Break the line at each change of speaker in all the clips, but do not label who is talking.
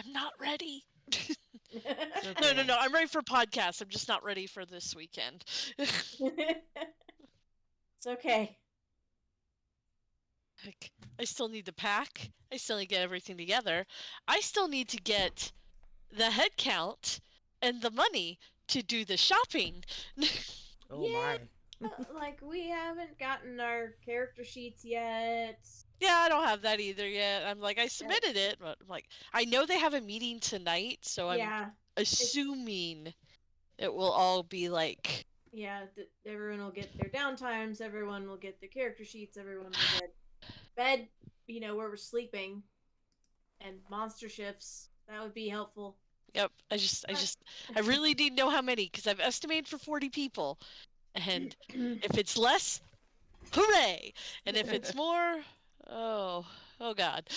I'm not ready.
It's
No,
okay.
I'm ready for podcasts. I'm just not ready for this weekend.
It's okay.
Like, I still need to pack. I still need to get everything together. I still need to get the head count and the money to do the shopping.
Oh
Yeah.
my.
Like, we haven't gotten our character sheets yet.
Yeah, I don't have that either yet. I'm like, I submitted it, but I'm like, I know they have a meeting tonight, so I'm
Yeah.
assuming it will all be like,
Yeah, everyone will get their downtimes, everyone will get their character sheets, everyone will get bed, where we're sleeping, and monster shifts. That would be helpful.
yep. I really need to know how many because I've estimated for 40 people, and if it's less, hooray! And if it's more, oh God.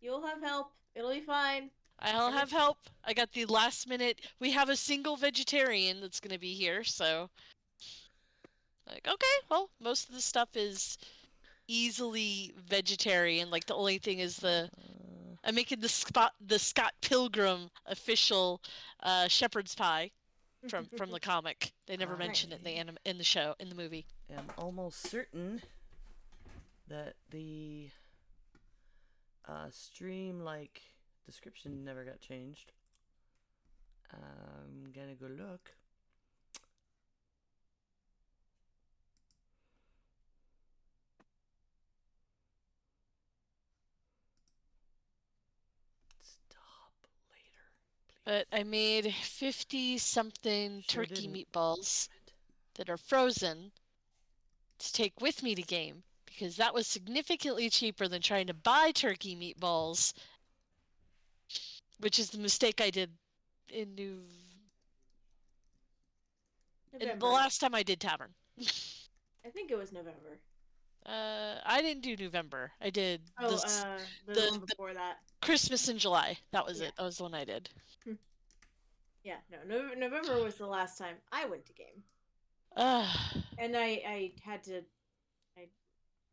You'll have help. It'll be fine.
I'll have help. I got the last minute. We have a single vegetarian that's going to be here, so like, okay, well, most of the stuff is easily vegetarian. Like the only thing is I'm making the Scott Pilgrim official shepherd's pie from the comic. They never mention it in the movie.
I'm almost certain that the stream description never got changed. I'm gonna go look. Stop later, please.
But I made 50-something
Sure
turkey
didn't.
meatballs that are frozen to take with me to game because that was significantly cheaper than trying to buy turkey meatballs, which is the mistake I did in the last time I did Tavern.
I think it was November.
I didn't do November. I did
the one before that.
Christmas in July. That was it. That was the one I did.
Yeah, no, November was the last time I went to game. And I had to, I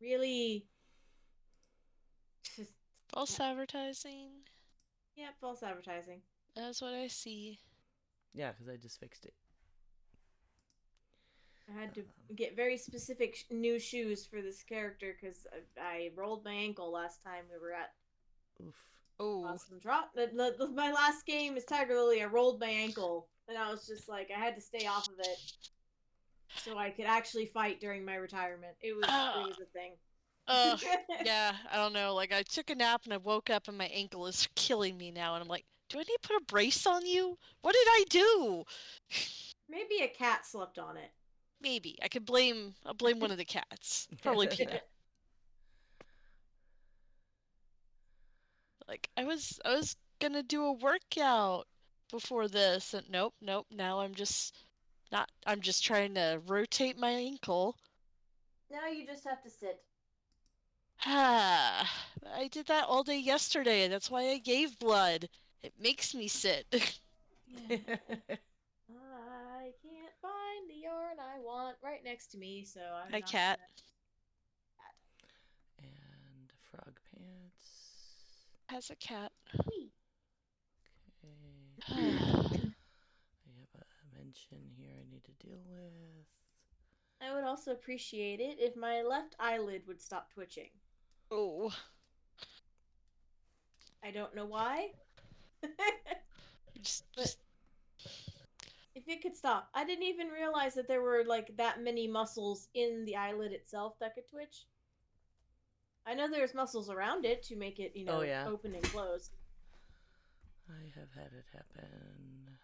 really
false advertising.
Yeah, false advertising.
That's what I see.
Yeah, because I just fixed it.
I had to get very specific new shoes for this character because I rolled my ankle last time we were at.
Oof.
Awesome drop. My last game is Tiger Lily. I rolled my ankle, and I was just like, I had to stay off of it so I could actually fight during my retirement. It was a thing.
Yeah, I don't know. Like, I took a nap and I woke up and my ankle is killing me now, and I'm like, do I need to put a brace on you? What did I do?
Maybe a cat slept on it.
Maybe I'll blame one of the cats. Probably Peanut. Like, I was gonna do a workout before this, and nope. Now I'm just trying to rotate my ankle.
Now you just have to sit.
I did that all day yesterday. That's why I gave blood. It makes me sit.
I can't find the yarn I want right next to me, so I'm
Hi,
not
cat.
And frog pants.
Has a cat.
Okay. I have a mention here I need to deal with.
I would also appreciate it if my left eyelid would stop twitching.
Oh.
I don't know why.
Just
if it could stop. I didn't even realize that there were like that many muscles in the eyelid itself that could twitch. I know there's muscles around it to make it, open and close.
I have had it happen.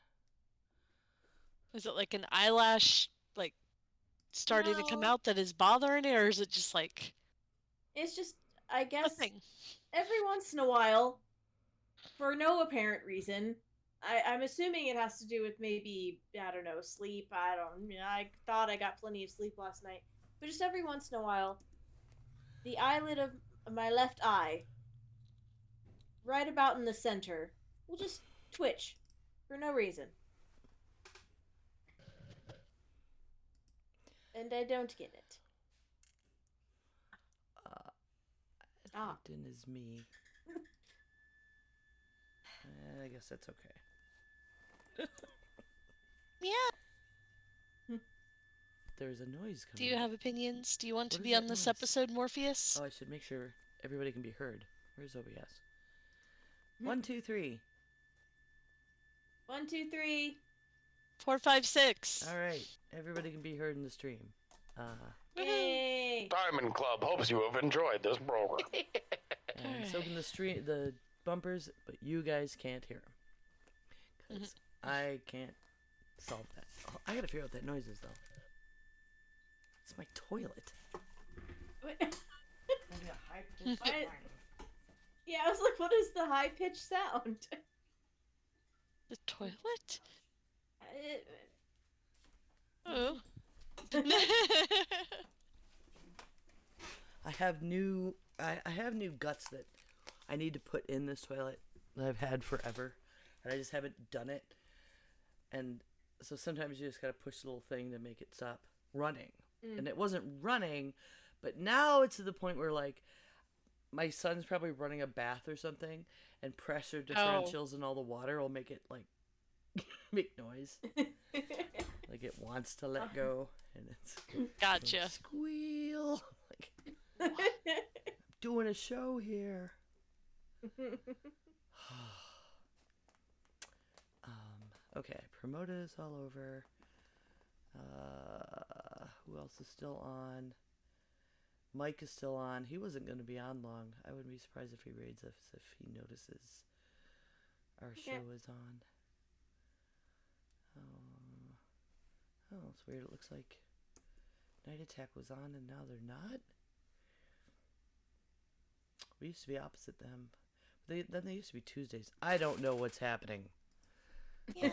Is it like an eyelash, like, starting to come out that is bothering it, or is it just like...
It's just, I guess, every once in a while, for no apparent reason, I'm assuming it has to do with maybe, I don't know, sleep. I thought I got plenty of sleep last night. But just every once in a while, the eyelid of my left eye, right about in the center, will just twitch for no reason. And I don't get it.
It is me. guess that's okay.
Yeah.
There's a noise
Do
coming.
you have opinions? Do you want
What
to
is
be on
that
this
noise?
episode, Morpheus?
Oh, I should make sure everybody can be heard. Where's OBS? 1, 2, 3.
1, 2, 3.
4, 5, 6.
All right, everybody can be heard in the stream.
Yay!
Diamond Club hopes you have enjoyed this program.
And so can the bumpers, but you guys can't hear them. Because I can't solve that. Oh, I gotta figure out what that noise is, though. It's my toilet.
What?
Maybe a high-pitched
What?
whine.
Yeah, I was like, what is the high pitched sound?
The toilet?
Uh,
Oh.
I have new guts that I need to put in this toilet that I've had forever, and I just haven't done it. And so sometimes you just gotta push the little thing to make it stop running. And it wasn't running, but now it's to the point where like my son's probably running a bath or something, and pressure differentials and all the water will make it like make noise, like it wants to let go, and it's
Gotcha.
squeal. Like, doing a show here. Okay, Promota's all over. Who else is still on? Mike is still on. He wasn't going to be on long. I wouldn't be surprised if he raids us if he notices our show is on. Oh, it's weird. It looks like Night Attack was on and now they're not. We used to be opposite them. Then they used to be Tuesdays. I don't know what's happening.
Yeah.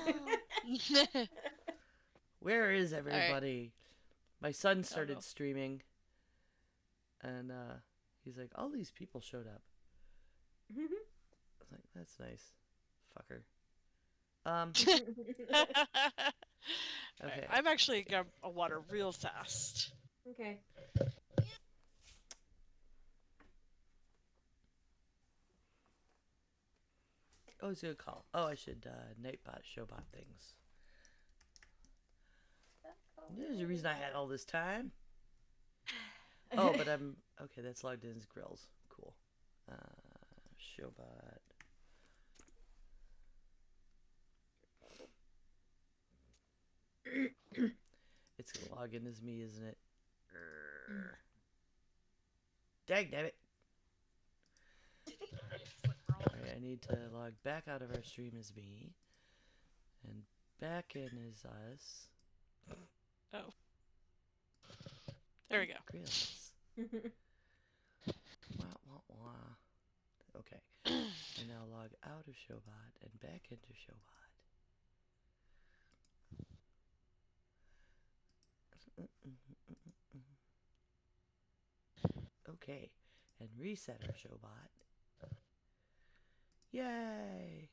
Where is everybody? My son
know.
started streaming, and he's like, all these people showed up. I was like, that's nice, fucker. Okay.
I'm actually gonna grab a water real fast.
Okay.
Oh, it's a good call. Oh, I should Nightbot, Showbot things. There's a reason I had all this time. Oh, but I'm okay. That's logged in as grills. Cool. Showbot. It's gonna log in as me, isn't it? Dagnabbit. Alright, I need to log back out of our stream as me. And back in as us.
Oh. There we go.
Grills. Wah, wah, wah. Okay. And now log out of Showbot and back into Showbot. Okay. And reset our Showbot. Yay!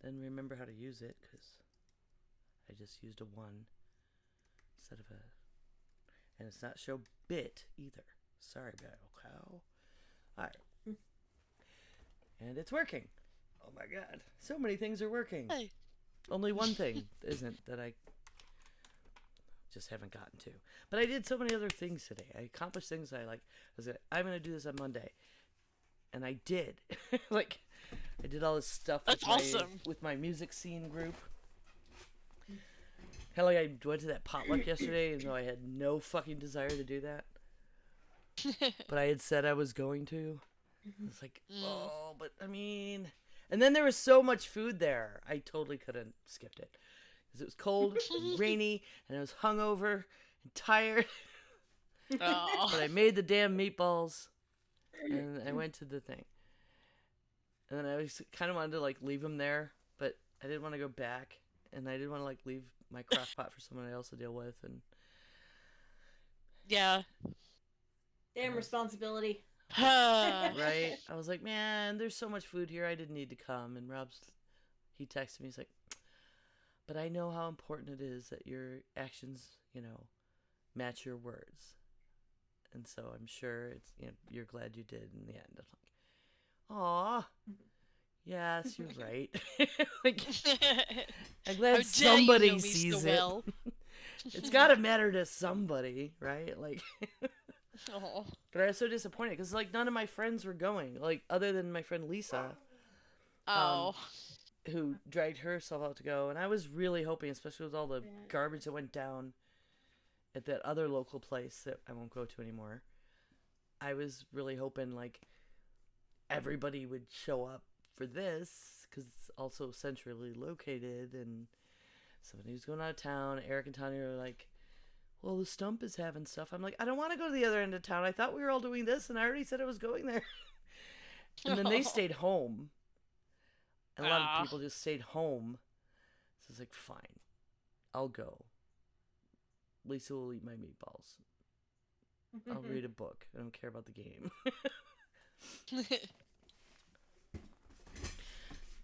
And then remember how to use it, because I just used a 1 instead of a... And it's not show bit either. Sorry, Battle Cow. Alright. And it's working. Oh my god. So many things are working.
Hey.
Only one thing isn't that I just haven't gotten to. But I did so many other things today. I accomplished things I like. I'm going to do this on Monday. And I did. Like, I did all this stuff
That's awesome.
With my music scene group. Hell, like I went to that potluck yesterday, and though I had no fucking desire to do that. But I had said I was going to. It's like, oh, but I mean... And then there was so much food there. I totally could have skipped it. Because it was cold and rainy, and I was hungover and tired.
Oh.
But I made the damn meatballs, and I went to the thing. And then I was kind of wanted to, like, leave them there, but I didn't want to go back. And I didn't want to, like, leave my crock pot for someone else to deal with. And
Yeah.
Damn responsibility.
right? I was like, man, there's so much food here. I didn't need to come. And he texted me. He's like, but I know how important it is that your actions, match your words. and so I'm sure it's you're glad you did in the end. I'm like, aw, yes, you're right. Like, I'm glad
How dare you
somebody
know me
sees
so
it.
well.
It's got to matter to somebody, right? Like,
Oh.
but I was so disappointed because like none of my friends were going, like other than my friend Lisa,
Oh.
who dragged herself out to go, and I was really hoping, especially with all the
Yeah.
garbage that went down at that other local place that I won't go to anymore. I was really hoping like everybody would show up for this because it's also centrally located, and somebody who's going out of town. Eric and Tanya were like, well, the Stump is having stuff. I'm like, I don't want to go to the other end of town. I thought we were all doing this, and I already said I was going there. And then they stayed home. And a lot of people just stayed home. So it's like, fine, I'll go. Lisa will eat my meatballs. I'll read a book. I don't care about the game.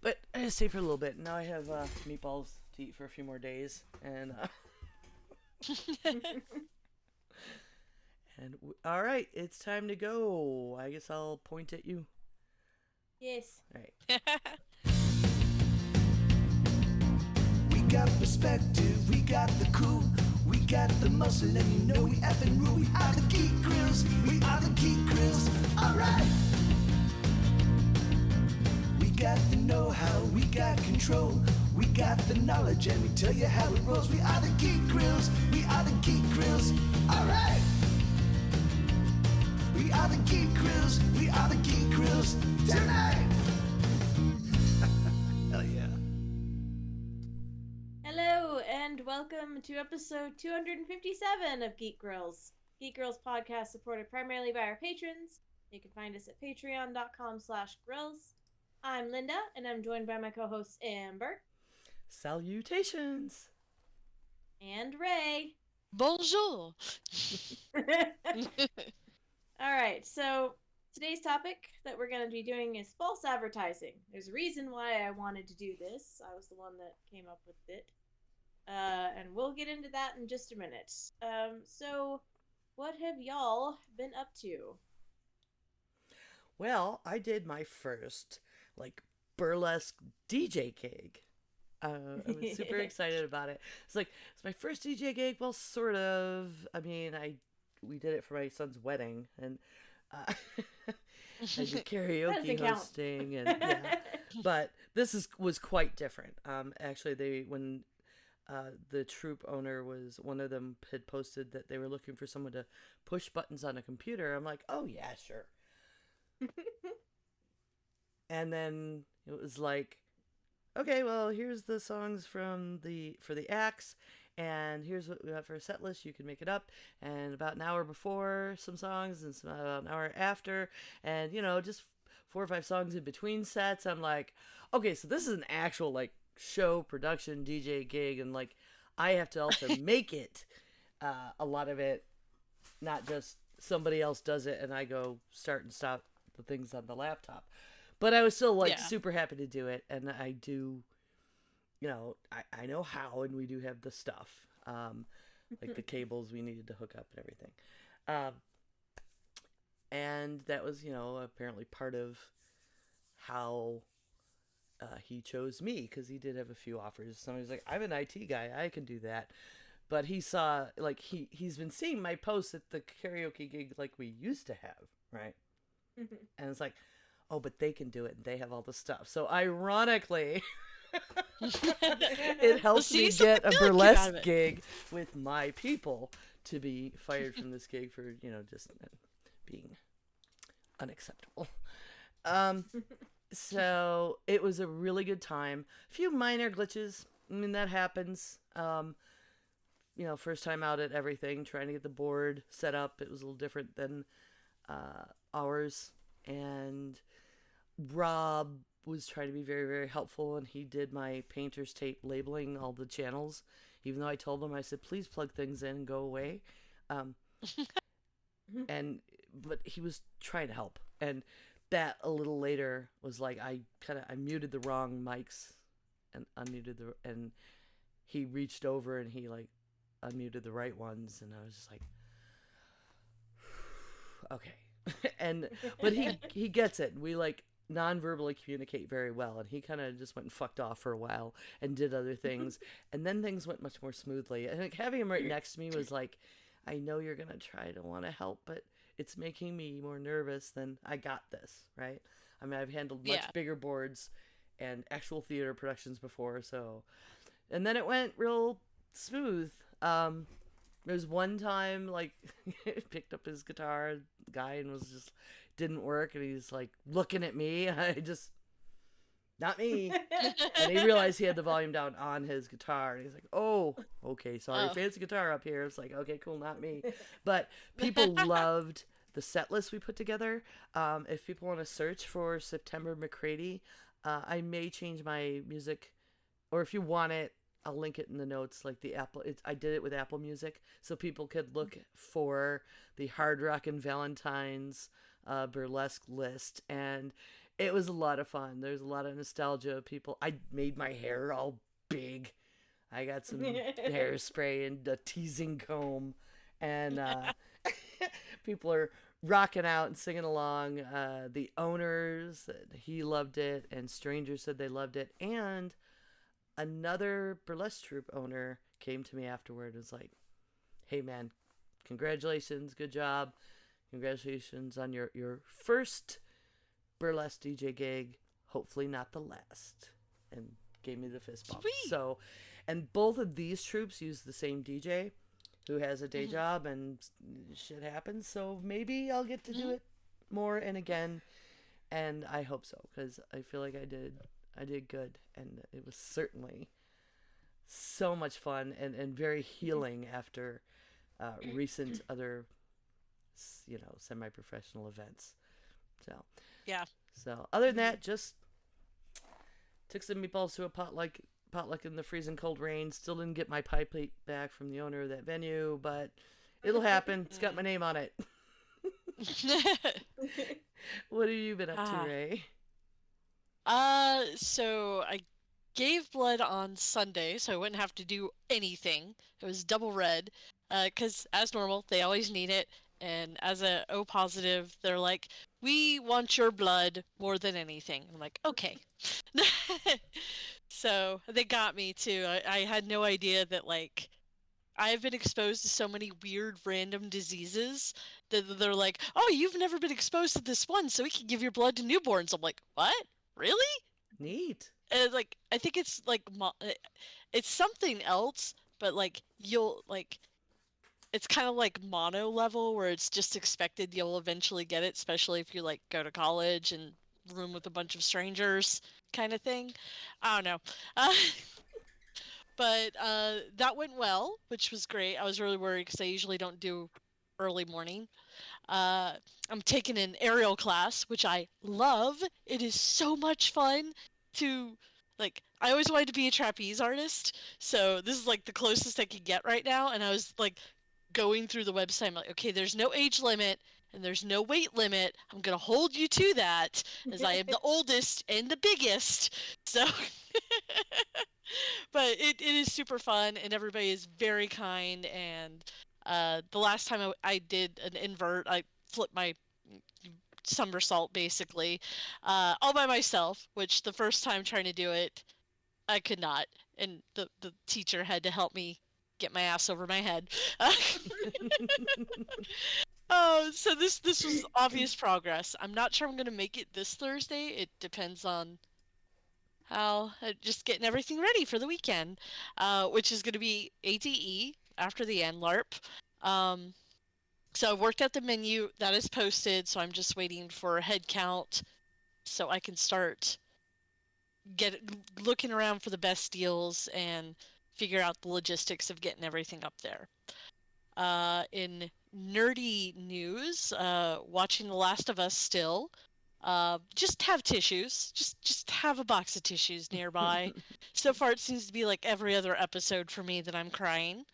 But I just stayed for a little bit. Now I have meatballs to eat for a few more days. And all right, it's time to go. I guess I'll point at you.
Yes.
All right.
We got perspective, we got the cool, we got the muscle, and you know we effing rule. We are the Geek Grills, we are the Geek Grills. All right. We got the know-how, we got control, we got the knowledge, and we tell you how it rolls. We are the Geek Grills, we are the Geek Grills. All right. We are the Geek Grills, we are the Geek Grills tonight. Hell yeah.
Hello, and welcome to episode 257 of Geek Grills. Geek Grills podcast supported primarily by our patrons. You can find us at patreon.com/grills. I'm Linda, and I'm joined by my co-hosts Amber
Salutations.
and Ray.
Bonjour.
All right, so today's topic that we're going to be doing is false advertising. There's a reason why I wanted to do this. I was the one that came up with it. And we'll get into that in just a minute. So what have y'all been up to?
Well, I did my first like burlesque DJ gig. I was super excited about it. It's like it's my first DJ gig. Well, sort of. I mean, we did it for my son's wedding, and I did karaoke hosting, and yeah. But this was quite different. Actually, when the troupe owner was one of them had posted that they were looking for someone to push buttons on a computer. I'm like, oh yeah, sure. And then it was like, okay, well, here's the songs for the acts, and here's what we have for a set list. You can make it up, and about an hour before some songs, and about an hour after, and just 4 or 5 songs in between sets. I'm like, okay, so this is an actual like show production DJ gig, and like I have to also make it. A lot of it, not just somebody else does it, and I go start and stop the things on the laptop. But I was still like super happy to do it, and I do, I know how, and we do have the stuff, like the cables we needed to hook up and everything, and that was apparently part of how he chose me, because he did have a few offers. Somebody's like, I'm an IT guy, I can do that. But he saw, like, he's been seeing my posts at the karaoke gig like we used to have, right? And it's like, oh, but they can do it, and they have all the stuff. So ironically, it helps me get a burlesque gig with my people to be fired from this gig for, just being unacceptable. So it was a really good time. A few minor glitches. I mean, that happens. First time out at everything, trying to get the board set up. It was a little different than ours. And Rob was trying to be very, very helpful, and he did my painter's tape labeling all the channels, even though I told him, I said, please plug things in and go away. But he was trying to help. And that a little later was like, I muted the wrong mics and unmuted and he reached over and he like unmuted the right ones, and I was just like, okay. But he gets it. We like non-verbally communicate very well, and he kind of just went and fucked off for a while and did other things, and then things went much more smoothly. And like having him right next to me was like, I know you're gonna try to want to help, but it's making me more nervous than I got this, right? I mean, I've handled much bigger boards and actual theater productions before, so, and then it went real smooth. There was one time, like, picked up his guitar, the guy, and was just, didn't work, and he's, like, looking at me, and I just, not me. And he realized he had the volume down on his guitar, and he's like, oh, okay, sorry, fancy guitar up here. It's like, okay, cool, not me. But people loved the set list we put together. If people want to search for September McCready, I may change my music, or if you want it, I'll link it in the notes, like the Apple. I did it with Apple Music, so people could look for the Hard Rock and Valentine's burlesque list, and it was a lot of fun. There's a lot of nostalgia. People, I made my hair all big. I got some hairspray and a teasing comb, and people are rocking out and singing along. The owners, he loved it, and strangers said they loved it, and another burlesque troupe owner came to me afterward and was like, hey man, congratulations, good job, congratulations on your first burlesque DJ gig, hopefully not the last, and gave me the fist bump.
Sweet.
So, and both of these troupes use the same DJ who has a day job, and shit happens, so maybe I'll get to do it more and again, and I hope so, because I feel like I did good, and it was certainly so much fun and very healing after recent other, semi-professional events. So other than that, just took some meatballs to a potluck in the freezing cold rain. Still didn't get my pie plate back from the owner of that venue, but it'll happen. It's got my name on it. What have you been up to, Ray?
So I gave blood on Sunday, so I wouldn't have to do anything. It was double red, because as normal, they always need it, and as a O positive, they're like, we want your blood more than anything. I'm like, okay. So they got me too. I had no idea that, like, I've been exposed to so many weird random diseases that they're like, oh, you've never been exposed to this one, so we can give your blood to newborns. I'm like, what? Really?
Neat.
And like, I think it's like it's something else, but like it's kind of like mono level where it's just expected you'll eventually get it, especially if you like go to college and room with a bunch of strangers kind of thing. I don't know. But that went well, which was great. I was really worried because I usually don't do early morning. I'm taking an aerial class, which I love. It is so much fun to, like, I always wanted to be a trapeze artist, so this is like the closest I could get right now, and I was like going through the website, I'm like, okay, there's no age limit and there's no weight limit. I'm gonna hold you to that, as I am the oldest and the biggest, so but it is super fun, and everybody is very kind, and the last time I did an invert, I flipped my somersault basically, all by myself, which the first time trying to do it, I could not, and the teacher had to help me get my ass over my head. Oh, so this was obvious progress. I'm not sure I'm gonna make it this Thursday. It depends on how just getting everything ready for the weekend, which is gonna be ATE after the NLARP. So I've worked out the menu that is posted, so I'm just waiting for a head count so I can start looking around for the best deals and figure out the logistics of getting everything up there. In nerdy news, watching The Last of Us still. Just have tissues. Just have a box of tissues nearby. So far it seems to be like every other episode for me that I'm crying.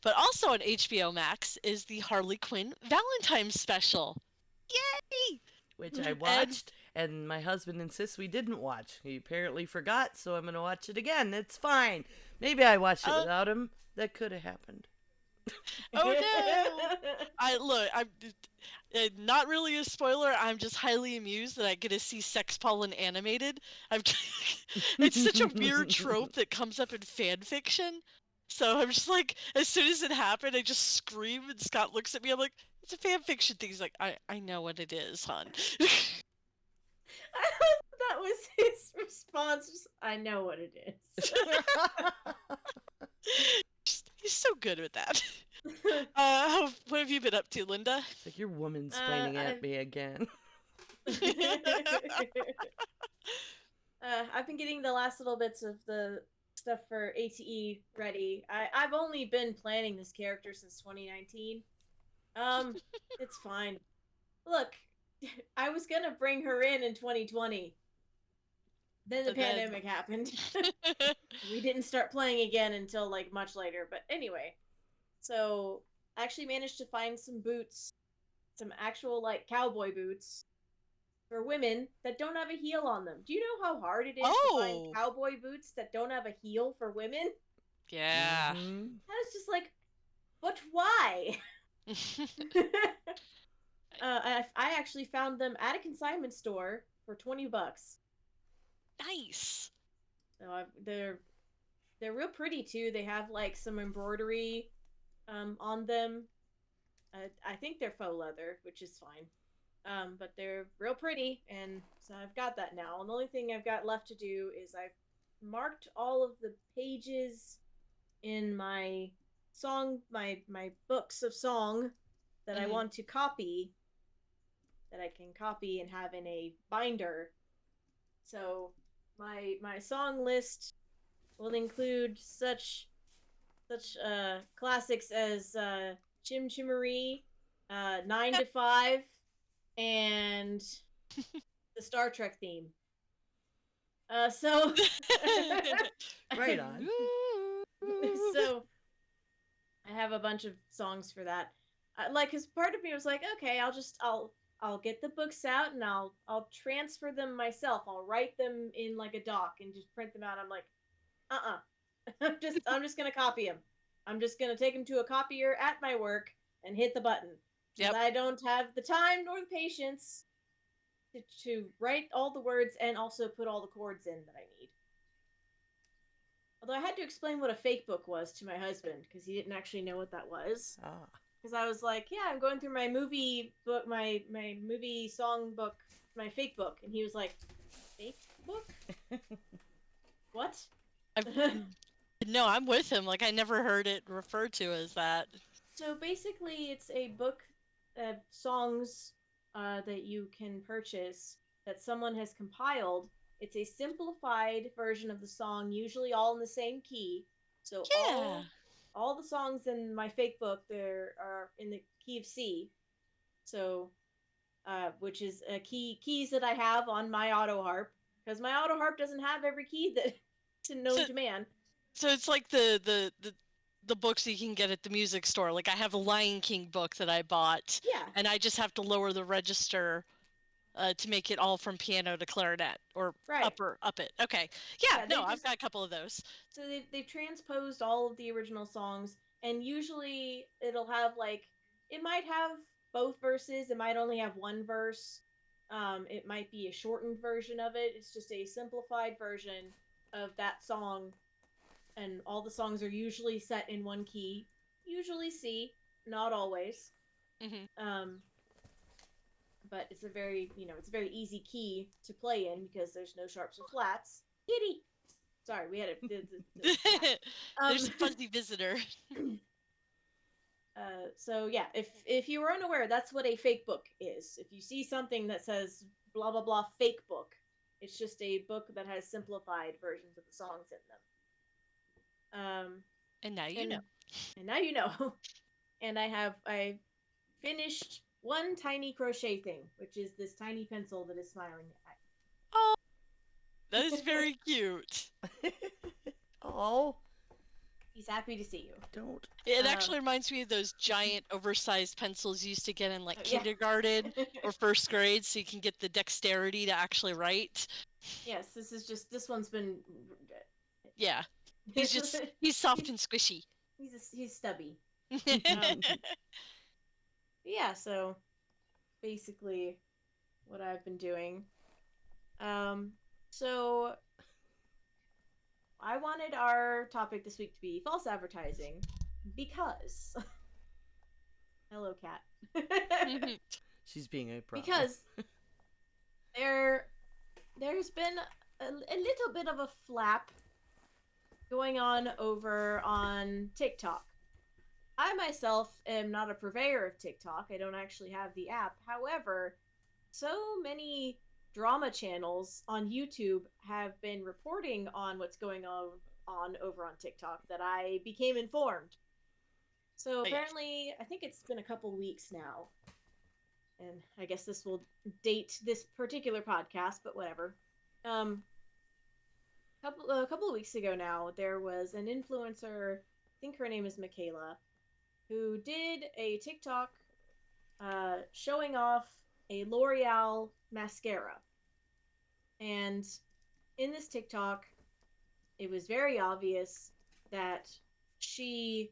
But also on HBO Max is the Harley Quinn Valentine's special. Yay!
Which I watched, and my husband insists we didn't watch. He apparently forgot, so I'm going to watch it again. It's fine. Maybe I watched it without him. That could have happened.
Oh no! not really a spoiler. I'm just highly amused that I get to see Sex Pollen animated. I'm it's such a weird trope that comes up in fan fiction. So I'm just like, as soon as it happened, I just scream, and Scott looks at me. I'm like, it's a fan fiction thing. He's like, I know what it is, hon.
I hope that was his response. Just, I know what it is.
He's so good with that. What have you been up to, Linda?
It's like you're woman-splaining at me again.
I've been getting the last little bits of the stuff for ATE ready. I've only been planning this character since 2019. It's fine. Look, I was gonna bring her in 2020. Then the pandemic happened. We didn't start playing again until like much later. But anyway, so I actually managed to find some boots, some actual like cowboy boots for women that don't have a heel on them. Do you know how hard it is to find cowboy boots that don't have a heel for women?
Yeah.
Mm-hmm.
I was just like, but why? I actually found them at a consignment store for $20.
Nice.
So they're real pretty too. They have like some embroidery on them. I think they're faux leather, which is fine. But they're real pretty, and so I've got that now. And the only thing I've got left to do is I've marked all of the pages in my my books of song that I want to copy, that I can copy and have in a binder. So my song list will include such classics as Chim Chimmery, 9 to 5, and the Star Trek theme. So
Right on.
So I have a bunch of songs for that. Like, cause part of me was like, okay, I'll get the books out and I'll transfer them myself. I'll write them in like a doc and just print them out. I'm like, I'm just gonna copy them. I'm just gonna take them to a copier at my work and hit the button.
Yep.
I don't have the time nor the patience to write all the words and also put all the chords in that I need. Although I had to explain what a fake book was to my husband because he didn't actually know what that was. Because I was like, yeah, I'm going through my movie book, my movie song book, my fake book. And he was like, fake book? What?
No, I'm with him. Like, I never heard it referred to as that.
So basically, it's a book of songs that you can purchase that someone has compiled. It's a simplified version of the song, usually all in the same key. So
Yeah.
all the songs in my fake book there are in the key of C. So, which is keys that I have on my auto harp, because my auto harp doesn't have every key that's known to man.
So it's like the books you can get at the music store. Like, I have a Lion King book that I bought.
Yeah.
And I just have to lower the register to make it all from piano to clarinet, or
Right.
up it. Okay. Yeah,
Yeah,
no, I've got a couple of those.
So they've transposed all of the original songs, and usually it'll have like, it might have both verses, it might only have one verse, it might be a shortened version of it. It's just a simplified version of that song, and all the songs are usually set in one key, usually C, not always.
Mm-hmm.
But it's a very, it's a very easy key to play in because there's no sharps or flats. Kitty! Sorry, we had
There's a fuzzy visitor.
So yeah, if you were unaware, that's what a fake book is. If you see something that says blah blah blah fake book, it's just a book that has simplified versions of the songs in them.
And now you know.
And now you know. And I finished one tiny crochet thing, which is this tiny pencil that is smiling at.
Oh, that is very cute.
Oh,
he's happy to see you.
Don't.
It actually reminds me of those giant, oversized pencils you used to get in like kindergarten or first grade, so you can get the dexterity to actually write.
Yes, this one's been.
Yeah, he's soft and squishy.
He's stubby. Yeah, so basically what I've been doing. So I wanted our topic this week to be false advertising because hello cat.
She's being a problem.
Because there's been a little bit of a flap going on over on TikTok. I myself am not a purveyor of TikTok. I don't actually have the app. However, so many drama channels on YouTube have been reporting on what's going on over on TikTok that I became informed. So apparently, I think it's been a couple weeks now. And I guess this will date this particular podcast, but whatever. A couple of weeks ago now, there was an influencer, I think her name is Michaela, who did a TikTok showing off a L'Oreal mascara. And in this TikTok, it was very obvious that she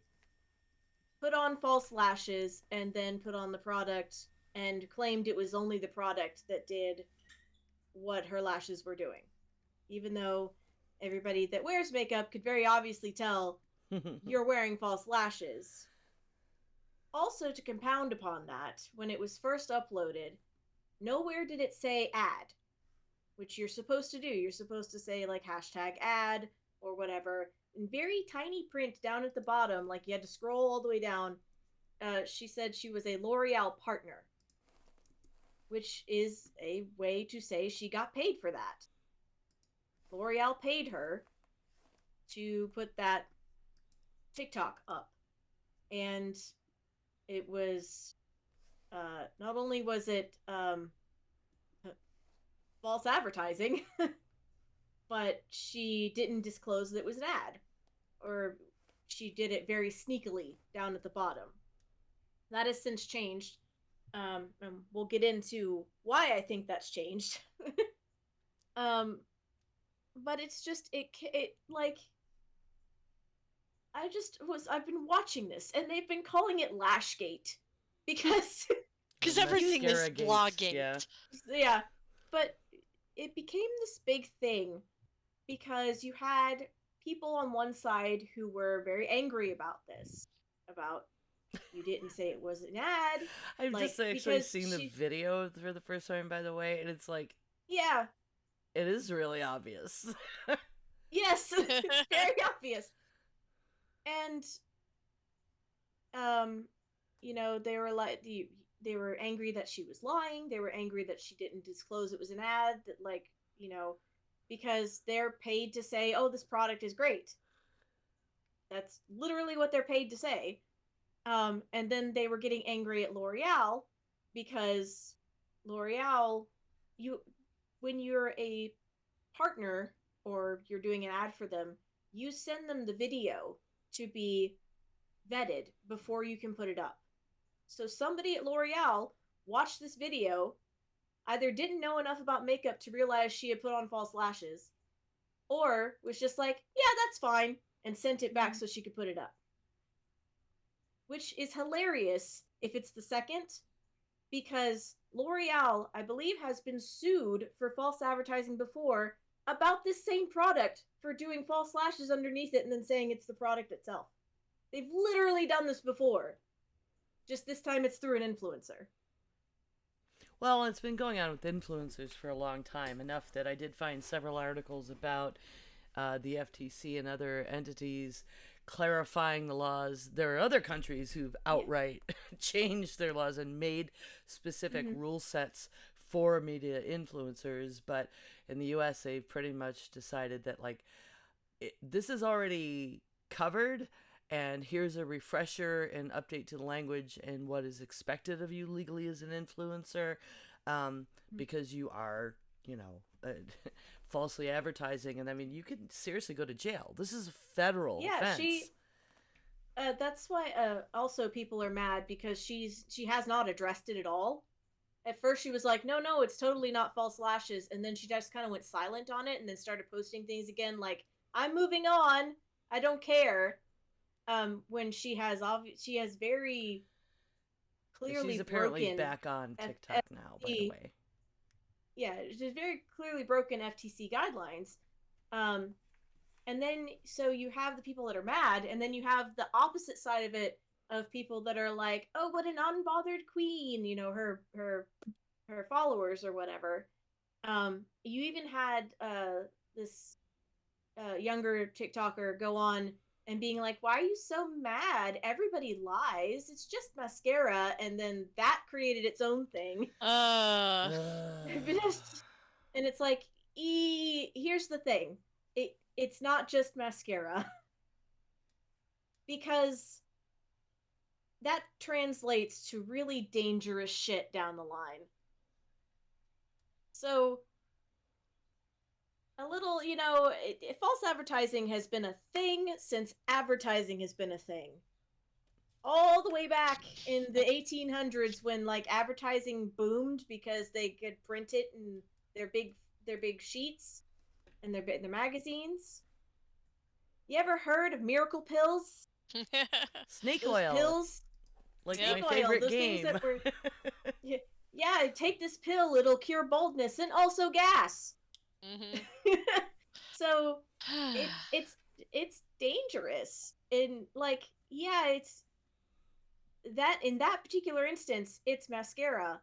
put on false lashes and then put on the product and claimed it was only the product that did what her lashes were doing. Even though everybody that wears makeup could very obviously tell you're wearing false lashes. Also, to compound upon that, when it was first uploaded, nowhere did it say ad, which you're supposed to do. You're supposed to say, like, #ad or whatever. In very tiny print down at the bottom, like you had to scroll all the way down, she said she was a L'Oreal partner, which is a way to say she got paid for that. L'Oreal paid her to put that TikTok up. And it was, not only was it false advertising, but she didn't disclose that it was an ad. Or she did it very sneakily down at the bottom. That has since changed. And we'll get into why I think that's changed. But it's just, it like, I've been watching this, and they've been calling it Lashgate, because
everything is
Mascara-gate,
blogging.
Yeah, but it became this big thing because you had people on one side who were very angry about this, about you didn't say it was an ad.
I've
like,
just actually seen the video for the first time, by the way, and it's like,
yeah,
it is really obvious.
yes, it's very obvious. And you know, they were like, they were angry that she was lying. They were angry that she didn't disclose it was an ad, that, like, you know, because they're paid to say, oh, this product is great. That's literally what they're paid to say. And then they were getting angry at L'Oreal because L'Oreal, when you're a partner or you're doing an ad for them, you send them the video to be vetted before you can put it up. So somebody at L'Oreal watched this video, either didn't know enough about makeup to realize she had put on false lashes, or was just like, yeah, that's fine, and sent it back so she could put it up. Which is hilarious if it's the second, because L'Oreal, I believe, has been sued for false advertising before about this same product for doing false lashes underneath it and then saying it's the product itself. They've literally done this before. Just this time it's through an influencer.
Well, it's been going on with influencers for a long time, enough that I did find several articles about the FTC and other entities clarifying the laws. There are other countries who've outright changed their laws and made specific rule sets for media influencers, but in the US they've pretty much decided that, like, this is already covered, and here's a refresher and update to the language and what is expected of you legally as an influencer, because you are, you know, falsely advertising, and I mean, you could seriously go to jail. This is a federal offense.
That's why also people are mad, because she has not addressed it at all. At first she was like, no, it's totally not false lashes, and then she just kind of went silent on it and then started posting things again like, I'm moving on, I don't care. When she has very clearly
She's apparently
broken.
back on TikTok now, by the way.
Yeah, she's very clearly broken FTC guidelines. And then so you have the people that are mad, and then you have the opposite side of it of people that are like, "Oh, what an unbothered queen," you know, her followers or whatever. You even had this younger TikToker go on and being like, "Why are you so mad? Everybody lies. It's just mascara," and then that created its own thing.
Uh,
And it's like, here's the thing. It's not just mascara. Because that translates to really dangerous shit down the line. So, a little, you know, false advertising has been a thing since advertising has been a thing. All the way back in the 1800s when like advertising boomed because they could print it in their big sheets and their magazines. You ever heard of miracle pills?
Snake
Those
oil.
pills,
Like
snake
my
oil,
favorite
those
game.
things that were yeah, take this pill, it'll cure baldness and also gas. So it's dangerous. And like, yeah, it's that in that particular instance, it's mascara,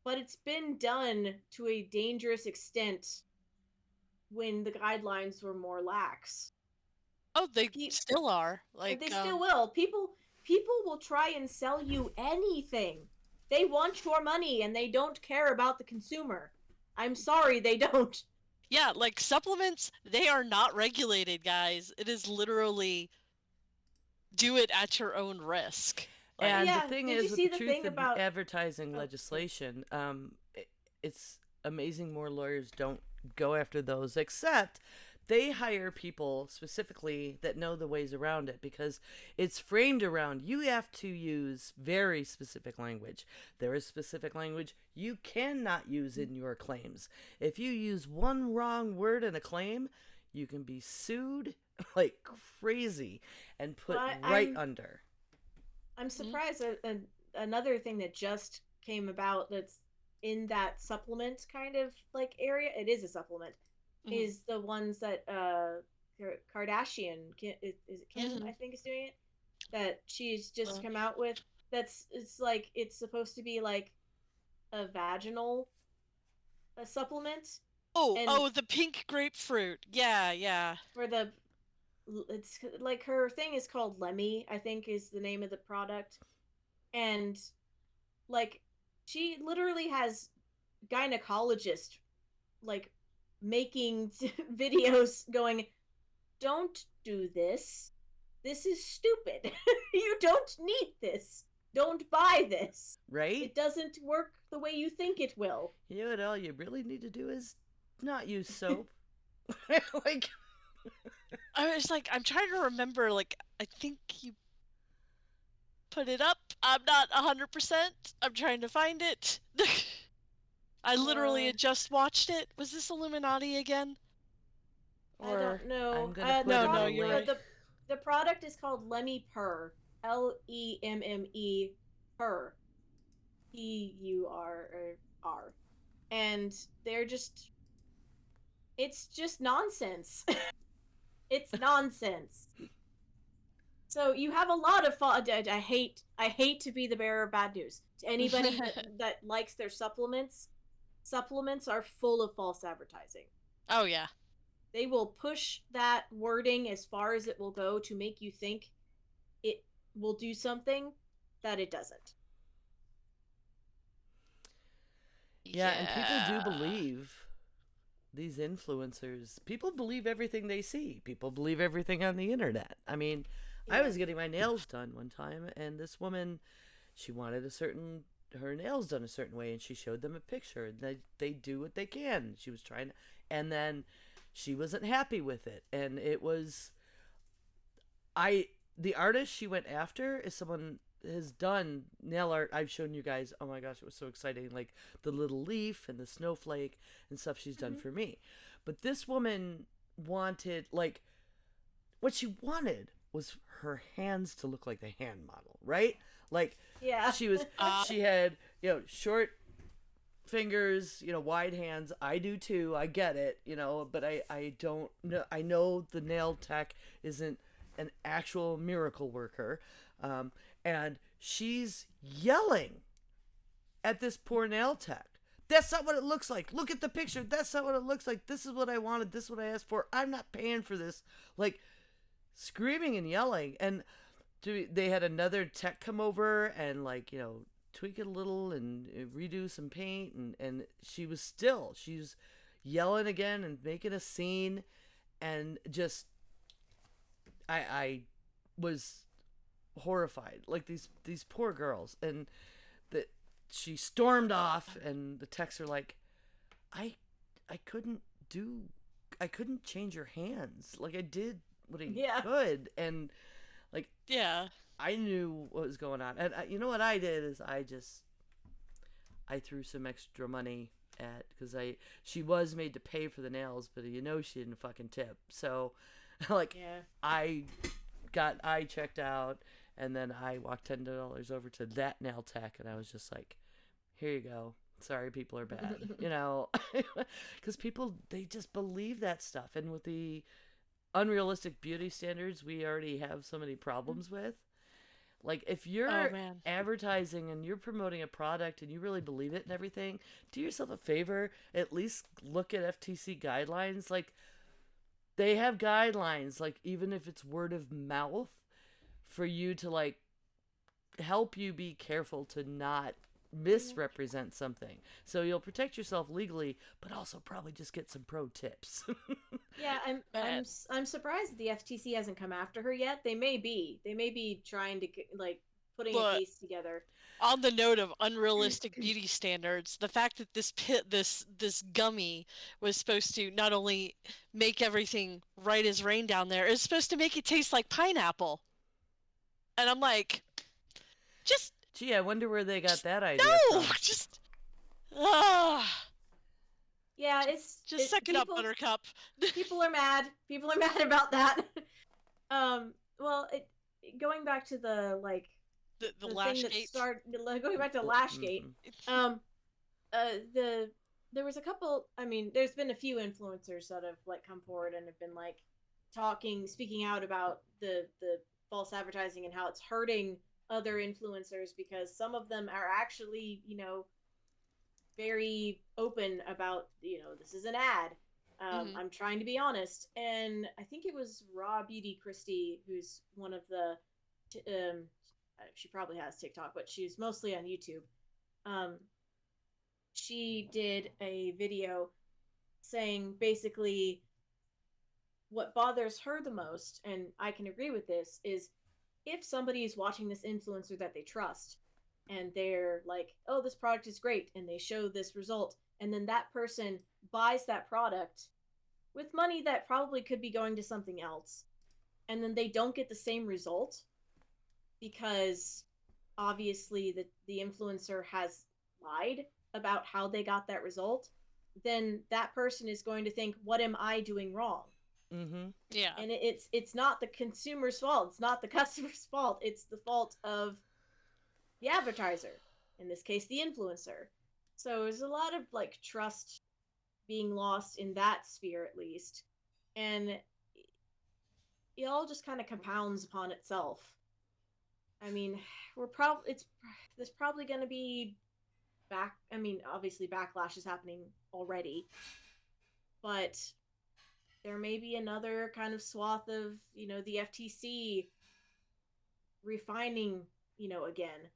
but it's been done to a dangerous extent when the guidelines were more lax.
Oh, they still are. Like
they still will. People will try and sell you anything. They want your money and they don't care about the consumer. I'm sorry, they don't.
Yeah, like supplements, they are not regulated, guys. It is literally do it at your own risk.
And
yeah,
the thing
did
is,
you
with
see
the
the
truth
thing
of
about
advertising legislation, it's amazing more lawyers don't go after those, except they hire people specifically that know the ways around it, because it's framed around you have to use very specific language. There is specific language you cannot use in your claims. If you use one wrong word in a claim, you can be sued like crazy and put under.
I'm surprised at another thing that just came about that's in that supplement kind of like area. It is a supplement. Is the ones that Kardashian, is it Kim, I think is doing it, that she's just come out with. It's like, it's supposed to be like a vaginal supplement.
Oh, the pink grapefruit. Yeah.
It's like her thing is called Lemmy, I think is the name of the product. And like, she literally has gynecologist like making videos going, don't do this. This is stupid. You don't need this. Don't buy this.
Right?
It doesn't work the way you think it will.
You know what all you really need to do is not use soap. Like,
I was like, I'm trying to remember, like, I think you put it up. I'm not 100%. I'm trying to find it. I literally had just watched it. Was this Illuminati again?
Or... I don't know.
I'm gonna put
no, you're right.
The product is called Lemmy Purr. Lemme Purr. PURR. And they're just... It's just nonsense. It's nonsense. So you have a lot of... I hate to be the bearer of bad news. To anybody that likes their supplements are full of false advertising.
Oh, yeah.
They will push that wording as far as it will go to make you think it will do something that it doesn't.
Yeah, and people do believe these influencers. People believe everything they see. People believe everything on the internet. I mean, yeah. I was getting my nails done one time, and this woman, she wanted her nails done a certain way, and she showed them a picture, and they do what they can. She was trying to, and then she wasn't happy with it, and it was, the artist she went after is someone has done nail art. I've shown you guys. Oh my gosh, it was so exciting! Like the little leaf and the snowflake and stuff she's done for me. But this woman wanted, like, what she wanted was her hands to look like the hand model, right? Like,
Yeah.
she had, short fingers, wide hands. I do too. I get it, but I don't know. I know the nail tech isn't an actual miracle worker. And she's yelling at this poor nail tech. That's not what it looks like. Look at the picture. That's not what it looks like. This is what I wanted. This is what I asked for. I'm not paying for this. Like, screaming and yelling. And they had another tech come over and, like, tweak it a little and redo some paint. And she's yelling again and making a scene. And just, I was horrified. Like, these poor girls. And she stormed off, and the techs are like, I couldn't change your hands. Like, I did what I could, and like, I knew what was going on. And you know what I did is I threw some extra money because she was made to pay for the nails, but she didn't fucking tip. So, like, I checked out. And then I walked $10 over to that nail tech, and I was just like, here you go. Sorry, people are bad. Because people, they just believe that stuff. And with the unrealistic beauty standards we already have so many problems with, like, if you're advertising and you're promoting a product and you really believe it and everything, do yourself a favor, at least look at FTC guidelines. Like, they have guidelines, like, even if it's word of mouth, for you to, like, help you be careful to not misrepresent something. So you'll protect yourself legally, but also probably just get some pro tips.
Yeah, I'm surprised the FTC hasn't come after her yet. They may be trying to, like, putting a case together.
On the note of unrealistic beauty standards, the fact that this gummy was supposed to not only make everything right as rain down there, it's supposed to make it taste like pineapple. And I'm like,
gee, I wonder where they got that idea from.
Yeah, it's
suck it up, Buttercup.
People are mad. People are mad about that. Well, going back to the Lashgate. Going back to Lashgate. There was a couple. I mean, there's been a few influencers that have, like, come forward and have been, like, speaking out about the false advertising and how it's hurting other influencers, because some of them are actually, very open about, this is an ad. I'm trying to be honest. And I think it was Raw Beauty Christie, who's one of the, she probably has TikTok, but she's mostly on YouTube. She did a video saying basically what bothers her the most, and I can agree with this, is if somebody is watching this influencer that they trust and they're like, oh, this product is great, and they show this result, and then that person buys that product with money that probably could be going to something else, and then they don't get the same result because obviously the influencer has lied about how they got that result, then that person is going to think, what am I doing wrong?
Mm-hmm.
Yeah.
And it's not the consumer's fault. It's not the customer's fault. It's the fault of the advertiser. In this case, the influencer. So there's a lot of, like, trust being lost in that sphere, at least. And it all just kind of compounds upon itself. I mean, there's probably going to be obviously backlash is happening already. But there may be another kind of swath of, the FTC refining, again,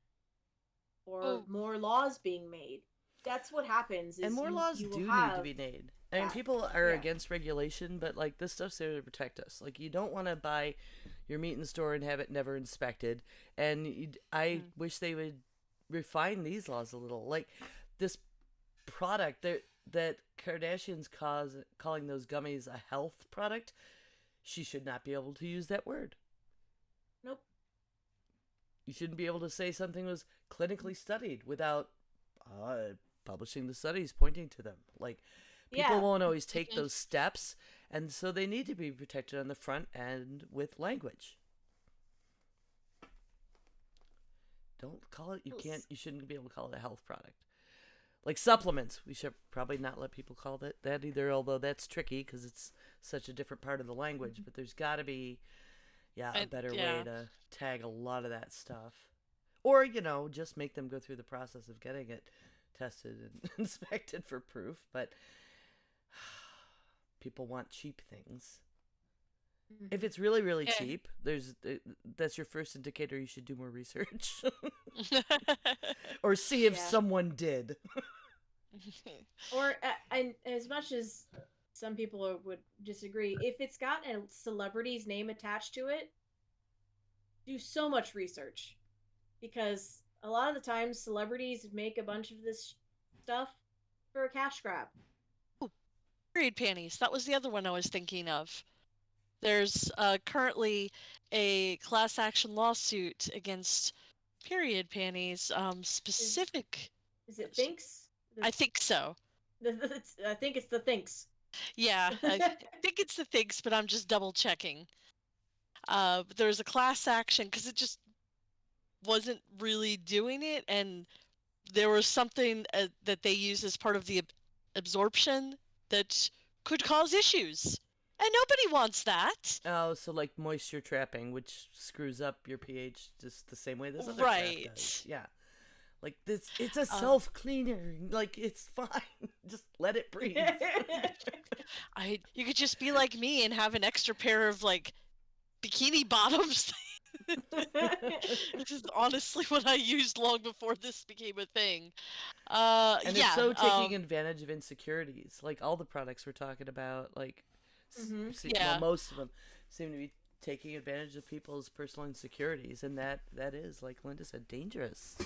or more laws being made. That's what happens.
And more laws do need to be made. I mean, people are against regulation, but, like, this stuff's there to protect us. Like, you don't want to buy your meat in the store and have it never inspected. And I wish they would refine these laws a little. Like, this product that Kardashian's calling those gummies a health product, she should not be able to use that word.
Nope.
You shouldn't be able to say something was clinically studied without publishing the studies pointing to them. Like, people won't always take those steps, and so they need to be protected on the front end with language. don't call it.
Well,
You shouldn't be able to call it a health product. Like supplements, we should probably not let people call it that either. Although that's tricky because it's such a different part of the language. But there's got to be, a better way to tag a lot of that stuff, or just make them go through the process of getting it tested and inspected for proof. But people want cheap things. If it's really, really cheap, that's your first indicator you should do more research. Or see if someone did.
Or, and as much as some people would disagree, if it's got a celebrity's name attached to it, do so much research. Because a lot of the times, celebrities make a bunch of this stuff for a cash grab.
Ooh, period panties. That was the other one I was thinking of. There's currently a class action lawsuit against period panties. Specific.
Is it Thinks?
I think so.
I think it's the Thinks.
Yeah, I think it's the Thinks, but I'm just double checking. But there's a class action because it just wasn't really doing it, and there was something that they use as part of the absorption that could cause issues. And nobody wants that.
Oh, so like moisture trapping, which screws up your pH just the same way this other crap does. Yeah. Like this, it's a self-cleaner. Like, it's fine. Just let it breathe.
You could just be like me and have an extra pair of like bikini bottoms. Which is honestly what I used long before this became a thing.
And it's so taking advantage of insecurities. Like all the products we're talking about, like most of them seem to be taking advantage of people's personal insecurities, and that is, like Linda said, dangerous.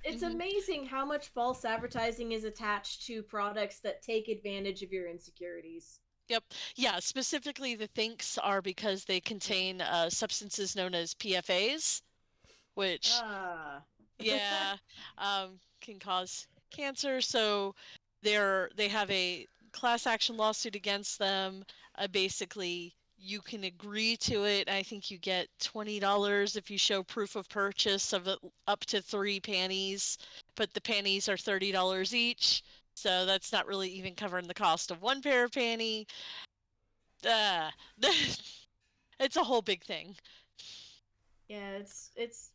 It's amazing how much false advertising is attached to products that take advantage of your insecurities.
Yep. Yeah, specifically the Thinks are because they contain substances known as PFAs, which can cause cancer. So they have a class action lawsuit against them. Basically, you can agree to it. I think you get $20 if you show proof of purchase of up to 3 panties, but the panties are $30 each. So that's not really even covering the cost of one pair of panty. It's a whole big thing.
Yeah, it's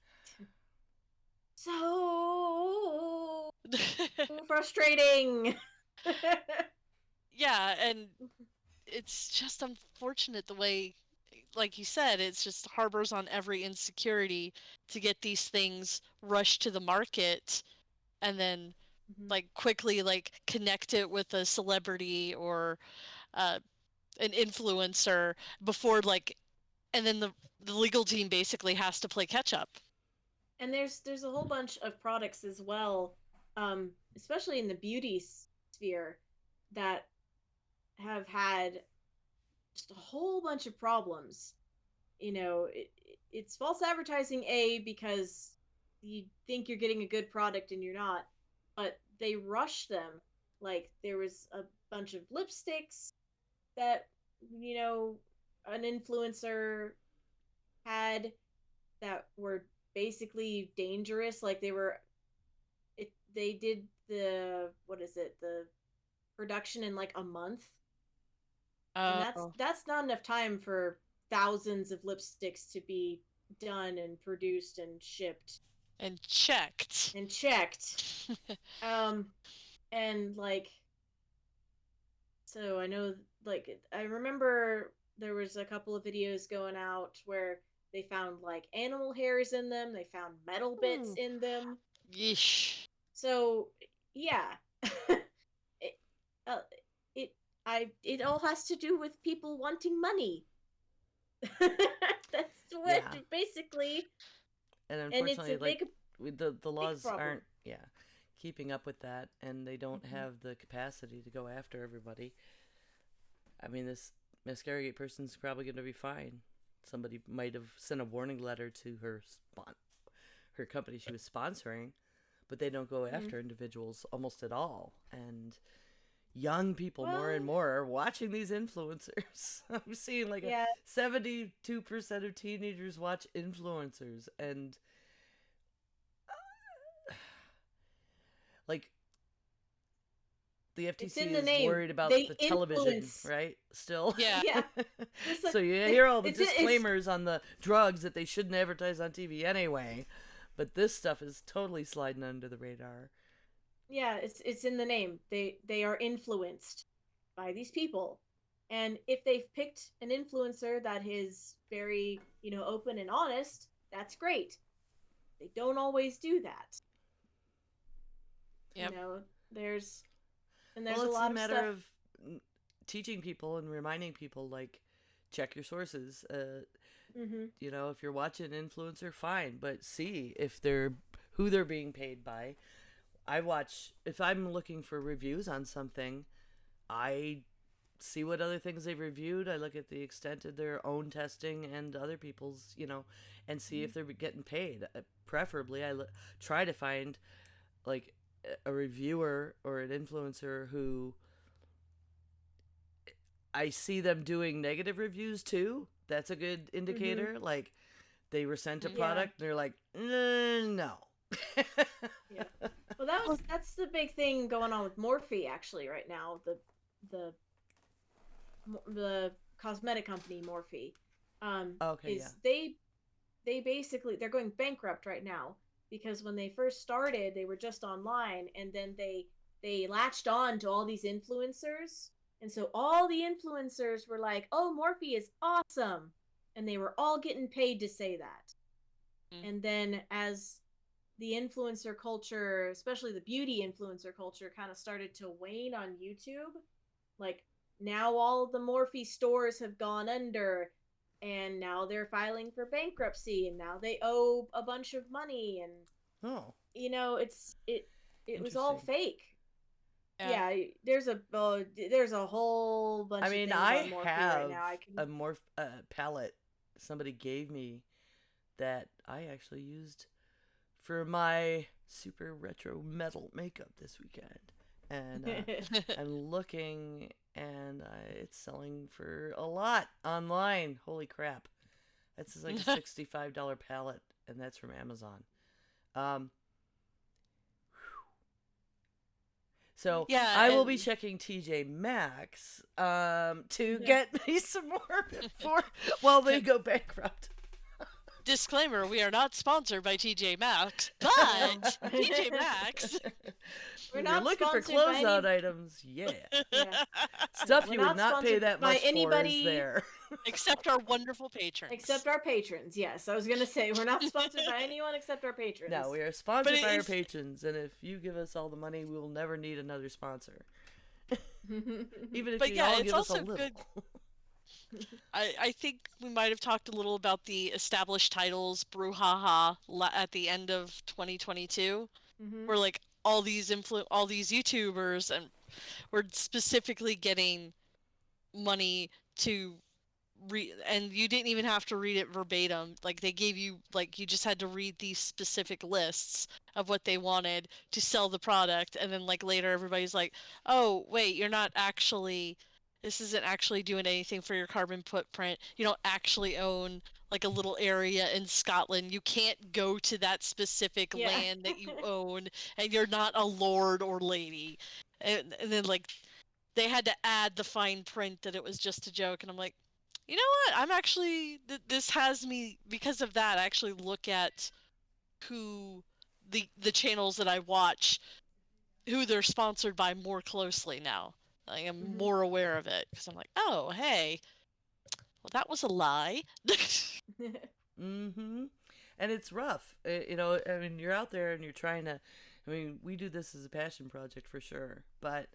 so frustrating.
Yeah, and it's just unfortunate the way, like you said, it's just harbors on every insecurity to get these things rushed to the market and then like quickly like connect it with a celebrity or an influencer before and then the legal team basically has to play catch up.
And there's a whole bunch of products as well, especially in the beauty sphere, that have had just a whole bunch of problems. It's false advertising, because you think you're getting a good product and you're not, but they rush them. Like, there was a bunch of lipsticks that an influencer had that were basically dangerous. Like, they did the production in like a month. And that's not enough time for thousands of lipsticks to be done and produced and shipped
and checked.
And like, so I know, like, I remember there was a couple of videos going out where they found like animal hairs in them, they found metal bits in them.
Yeesh.
So yeah. It all has to do with people wanting money. That's what basically.
And unfortunately,
and it's
the laws aren't keeping up with that, and they don't have the capacity to go after everybody. I mean, this Mascaragate person's probably going to be fine. Somebody might have sent a warning letter to her company she was sponsoring, but they don't go after individuals almost at all. And young people more and more are watching these influencers. I'm seeing like 72% of teenagers watch influencers, and like the
It's
FTC
in the
is
name.
worried about
They
the television,
influence.
right? Still.
Yeah.
Yeah. It's like-
So you hear all the
it's- it's-
disclaimers on the drugs that they shouldn't advertise on TV anyway, but this stuff is totally sliding under the radar.
Yeah, it's in the name. They are influenced by these people. And if they've picked an influencer that is very, open and honest, that's great. They don't always do that.
Yep.
There's
Well,
a
it's
lot
a
of
matter
stuff.
of teaching people and reminding people, like, check your sources.
Hmm.
If you're watching an influencer, fine, but see if who they're being paid by. If I'm looking for reviews on something, I see what other things they've reviewed. I look at the extent of their own testing and other people's, and see if they're getting paid. Preferably, try to find, like, a reviewer or an influencer who I see them doing negative reviews too. That's a good indicator. Like, they were sent a
Mhm.
product, and they're like, no.
Yeah. Well, that's the big thing going on with Morphe actually right now. The cosmetic company Morphe.
Okay,
is they basically they're going bankrupt right now because when they first started they were just online, and then they latched on to all these influencers, and so all the influencers were like, "Oh, Morphe is awesome," and they were all getting paid to say that. And then as the influencer culture, especially the beauty influencer culture, kind of started to wane on YouTube, like now all of the Morphe stores have gone under, and now they're filing for bankruptcy, and now they owe a bunch of money, and
Oh,
it was all
Interesting.
fake. Yeah, there's a whole bunch
I
of
mean,
things
I
on Morphe
have
right now. I can
a palette somebody gave me that I actually used for my super retro metal makeup this weekend, and I'm looking, and it's selling for a lot online. Holy crap! That's just like a $65 palette, and that's from Amazon. So
Yeah,
I will be
and-
checking TJ Maxx to get me some more before while they go bankrupt.
Disclaimer: we are not sponsored by TJ Maxx, but TJ Maxx.
We're
If
not
you're looking for
sponsored by
closeout
any-
items, yeah.
Yeah.
Stuff
We're
you would
not
not pay
sponsored
that
by
much
anybody-
for is there.
Except our wonderful patrons.
Except our patrons, yes. I was gonna say we're not sponsored by anyone except our patrons.
No, we are sponsored
But
by our
it's-
patrons, and if you give us all the money, we will never need another sponsor. Even if
But
you
yeah,
all
it's
give us a
also
little.
good- I think we might have talked a little about the established titles brouhaha at the end of 2022,
Mhm.
where like all these YouTubers and were specifically getting money to and you didn't even have to read it verbatim. Like they gave you, like, you just had to read these specific lists of what they wanted to sell the product, and then like later everybody's like, oh wait, this isn't actually doing anything for your carbon footprint. You don't actually own like a little area in Scotland. You can't go to that specific
Yeah.
land that you own, and you're not a lord or lady. And then like they had to add the fine print that it was just a joke, and I'm like, you know what? I'm actually this has me, because of that. I actually look at who the channels that I watch, who they're sponsored by more closely now. I am
Mhm.
more aware of it because I'm like, oh hey, well that was a lie.
Mm-hmm. And it's rough. I mean, you're out there and you're trying to. I mean, we do this as a passion project for sure. But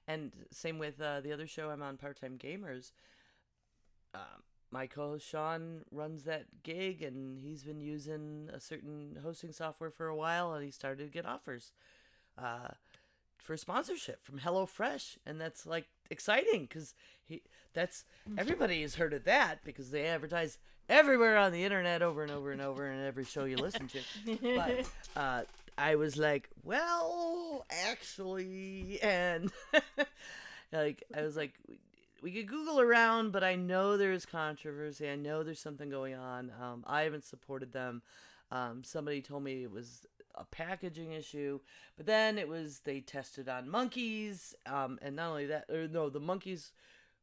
and same with the other show I'm on, Part Time Gamers. My co-host Sean runs that gig, and he's been using a certain hosting software for a while, and he started to get offers for sponsorship from HelloFresh, and that's like exciting because everybody has heard of that because they advertise everywhere on the internet over and over and over in every show you listen to. But I was like, well, actually, and like I was like, we could Google around, but I know there's controversy. I know there's something going on. I haven't supported them. Somebody told me it was a packaging issue. But then it was they tested on monkeys, and not only that, or no, the monkeys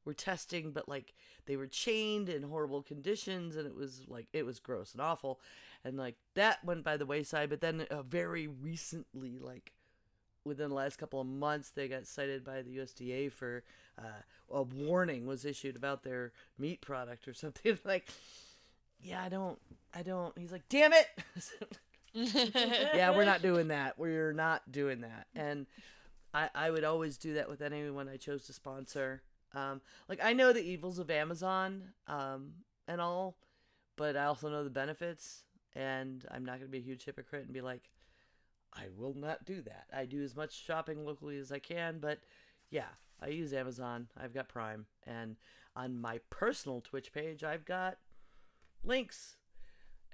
were testing, but like they were chained in horrible conditions, and it was gross and awful, and like that went by the wayside. But then very recently, like within the last couple of months, they got cited by the USDA for a warning was issued about their meat product or something. Like, yeah, I don't. He's like, damn it. Yeah, we're not doing that. We're not doing that. And I would always do that with anyone I chose to sponsor. Like, I know the evils of Amazon and all, but I also know the benefits, and I'm not going to be a huge hypocrite and be like, I will not do that. I do as much shopping locally as I can, but yeah, I use Amazon. I've got Prime, and on my personal Twitch page, I've got links.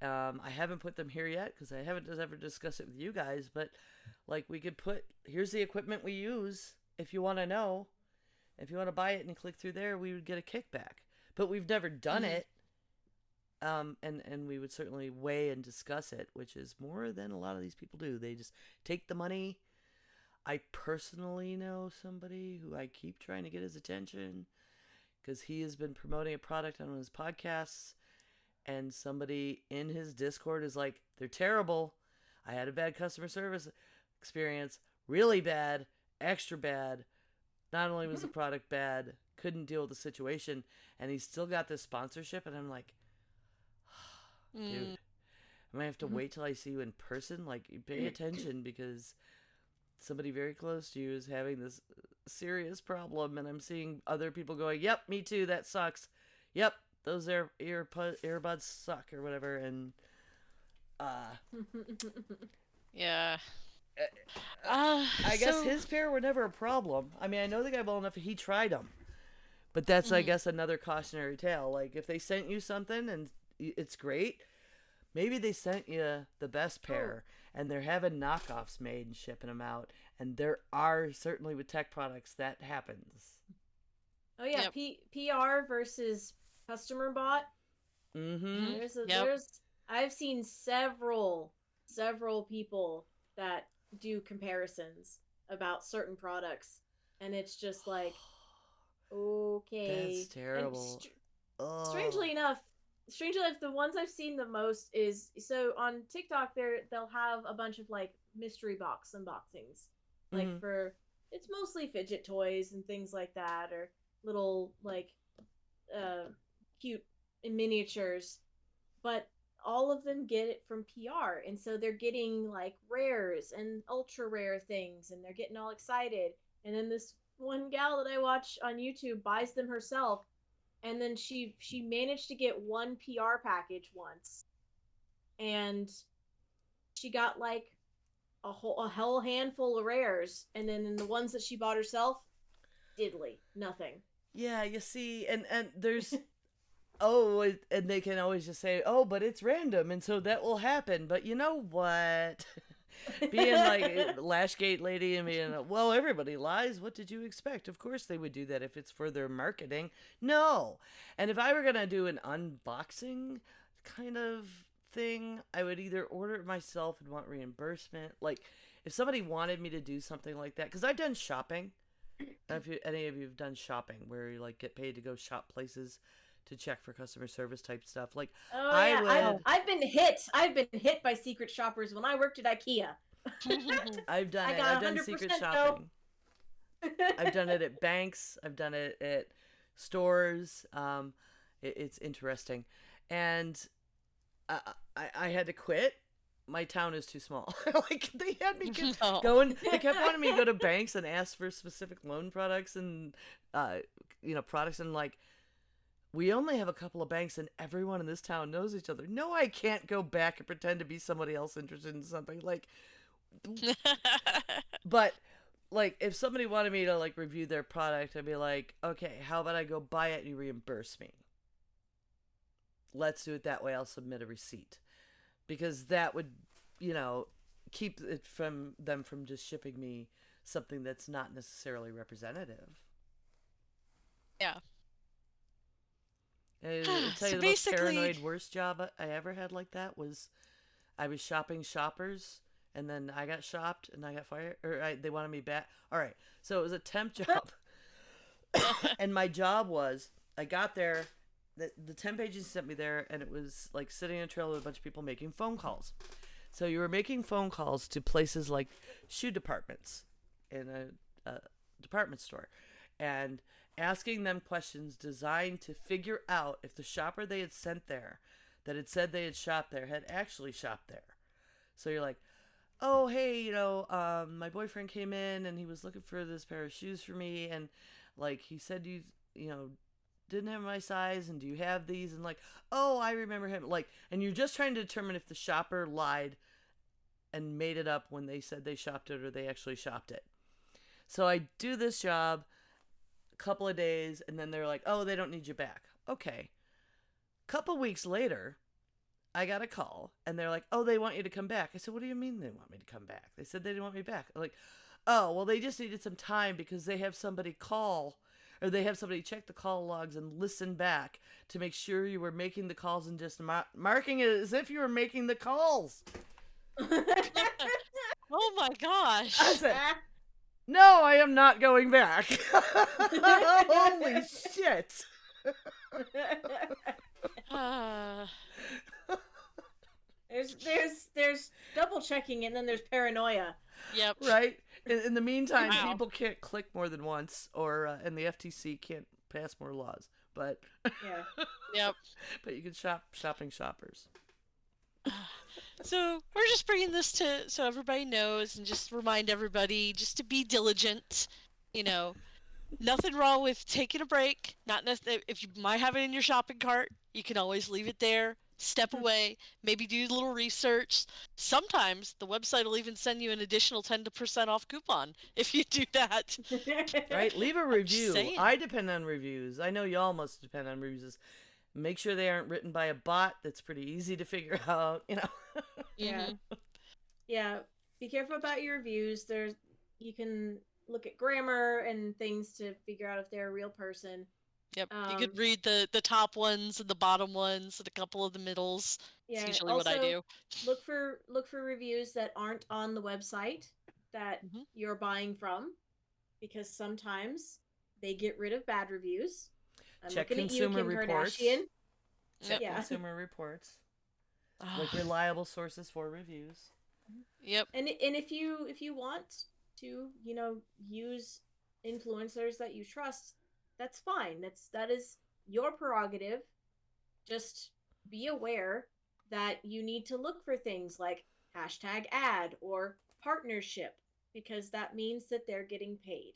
I haven't put them here yet because I haven't ever discussed it with you guys, but like we could put, here's the equipment we use if you want to know. If you want to buy it and click through there, we would get a kickback. But we've never done it. And we would certainly weigh and discuss it, which is more than a lot of these people do. They just take the money. I personally know somebody who I keep trying to get his attention because he has been promoting a product on his podcasts, and somebody in his Discord is like, they're terrible. I had a bad customer service experience, really bad, extra bad. Not only was the product bad, couldn't deal with the situation, and he still got this sponsorship, and I'm like, dude, I might have to wait till I see you in person. Like, you pay attention because somebody very close to you is having this serious problem, and I'm seeing other people going, yep, me too, that sucks. Yep, those earbuds suck, or whatever, and,
Yeah.
I guess his pair were never a problem. I mean, I know the guy well enough, he tried them. But that's, I guess, another cautionary tale. Like, if they sent you something and it's great, maybe they sent you the best pair, and they're having knockoffs made and shipping them out. And there are, certainly with tech products, that happens.
Oh, yeah,
Yep.
PR versus customer bot.
Mm-hmm.
I've seen several people that do comparisons about certain products, and it's just like, okay,
That's terrible.
Strangely enough, the ones I've seen the most is, so on TikTok they'll have a bunch of like mystery box unboxings, like for, it's mostly fidget toys and things like that, or little like cute miniatures, but all of them get it from PR, and so they're getting like rares and ultra rare things, and they're getting all excited. And then this one gal that I watch on YouTube buys them herself, and then she managed to get one PR package once, and she got like a whole handful of rares, and then in the ones that she bought herself, diddly nothing.
Yeah, you see, and there's and they can always just say, oh, but it's random, and so that will happen. But you know what? Being like Lashgate lady and being, well, everybody lies. What did you expect? Of course they would do that if it's for their marketing. No. And if I were going to do an unboxing kind of thing, I would either order it myself and want reimbursement. Like, if somebody wanted me to do something like that, because I've done shopping. If any of you have done shopping where you like get paid to go shop places to check for customer service type stuff, like,
I've been hit by secret shoppers when I worked at IKEA.
I've done secret shopping. I've done it at banks. I've done it at stores. It's interesting, and I had to quit. My town is too small. Like, they had me going. They kept wanting me to go to banks and ask for specific loan products and products, and like, we only have a couple of banks and everyone in this town knows each other. No, I can't go back and pretend to be somebody else interested in something. Like, but like, if somebody wanted me to like review their product, I'd be like, okay, how about I go buy it and you reimburse me? Let's do it that way. I'll submit a receipt, because that would, keep it from them from just shipping me something that's not necessarily representative.
Yeah.
I'll tell you, the most paranoid worst job I ever had like that was, I was shopping shoppers, and then I got shopped and I got fired, or they wanted me back. All right, so it was a temp job, and my job was I got there. The temp agency sent me there, and it was like sitting in a trailer with a bunch of people making phone calls. So you were making phone calls to places like shoe departments in a department store, and asking them questions designed to figure out if the shopper they had sent there, that had said they had shopped there, had actually shopped there. So you're like, oh, hey, my boyfriend came in and he was looking for this pair of shoes for me, and like he said you didn't have my size, and do you have these? And like, oh, I remember him. Like, and you're just trying to determine if the shopper lied and made it up when they said they shopped it or they actually shopped it. So I do this job a couple of days, and then they're like, oh, they don't need you back. Okay. Couple weeks later, I got a call, and they're like, oh, they want you to come back. I said, what do you mean they want me to come back? They said they didn't want me back. I'm like, oh, well, they just needed some time because they have somebody call, or they have somebody check the call logs and listen back to make sure you were making the calls and just marking it as if you were making the calls.
Oh my gosh.
I said, no, I am not going back. Holy shit.
There's double checking, and then there's paranoia.
Yep.
Right? In the meantime,
Wow.
people can't click more than once, or and the FTC can't pass more laws. But
Yeah.
Yep.
but you can shopping shoppers.
So we're just bringing this to so everybody knows, and just remind everybody just to be diligent. Nothing wrong with taking a break. Not necessarily if you might have it in your shopping cart, you can always leave it there. Step away, maybe do a little research. Sometimes the website will even send you an additional 10% off coupon if you do that.
Right? Leave a review.
saying.
I depend on reviews. I know y'all must depend on reviews. Make sure they aren't written by a bot that's pretty easy to figure out,
Yeah.
Mhm.
Yeah. Be careful about your reviews. You can look at grammar and things to figure out if they're a real person.
Yep. You could read the top ones and the bottom ones and a couple of the middles.
Yeah.
It's usually what I
also,
do.
Look for reviews that aren't on the website that
Mhm.
you're buying from, because sometimes they get rid of bad reviews. I'm
Check
looking
consumer
at you, Kim
reports.
Kardashian.
Check
Yeah.
consumer reports.
Ah,
Like reliable sources for reviews.
Yep.
And if you want to, use influencers that you trust, that's fine. That is your prerogative. Just be aware that you need to look for things like #ad or partnership, because that means that they're getting paid.